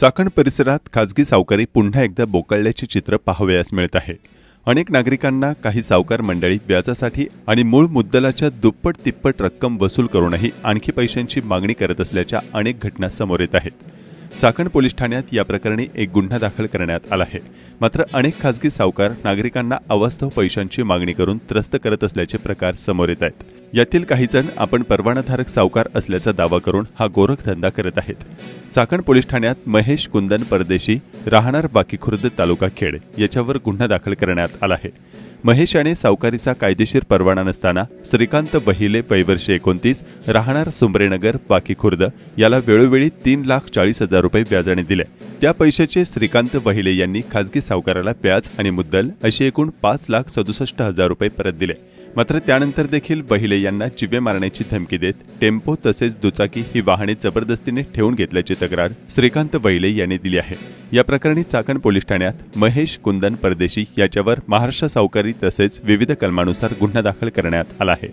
चाकण परिसरात खाजगी सावकारी पुन्हा एकदा बोकळल्याचे चित्र पाहावयास मिळत आहे। अनेक नागरिकांना काही सावकार मंडळी व्याजासाठी आणि मूळ मुद्दलाच्या दुप्पट तिप्पट रक्कम वसूल करूनही आणखी पैशांची मागणी करत असल्याच्या अनेक घटना समोर येत आहेत। चाकण पोलीस ठाण्यात या प्रकरणी एक गुन्हा दाखल करण्यात आला आहे। मात्र अनेक खाजगी सावकार नागरिकांना अवास्तव पैशांची मागणी करून त्रस्त करत असल्याचे प्रकार समोर येत आहेत। यातील काही जण आपण परवानाधारक सावकार असल्याचा दावा करून हा गोरखधंदा करत आहेत। चाकण पोलीस ठाण्यात महेश कुंदन परदेशी राहणार बाकीखुर्द तालुका खेड याच्यावर गुन्हा दाखल करण्यात आला आहे। महेश याने सावकारीचा कायदेशीर परवाना नसताना श्रीकांत बहिले वयवर्ष 29 राहणार सुंबरेनगर बाकीखुर्द याला वेळोवेळी 3,40,000 रुपये व्याजाने दिले। त्या पैशाचे श्रीकांत बहिले यांनी खाजगी सावकाराला व्याज आणि मुद्दल अशी एकूण 5,67,000 रुपये परत दिले। मात्र त्यानंतर देखील बहिले यांना जिवे मारण्याची धमकी देत टेम्पो तसेच दुचाकी ही वाहने जबरदस्तीने ठेवून घेतल्याची तक्रार श्रीकांत बहिले यांनी दिली आहे। या प्रकरणी चाकण पोलीस ठाण्यात महेश कुंदन परदेशी याच्यावर महाराष्ट्र सावकारी तसेच विविध कलमानुसार गुन्हा दाखल करण्यात आला आहे।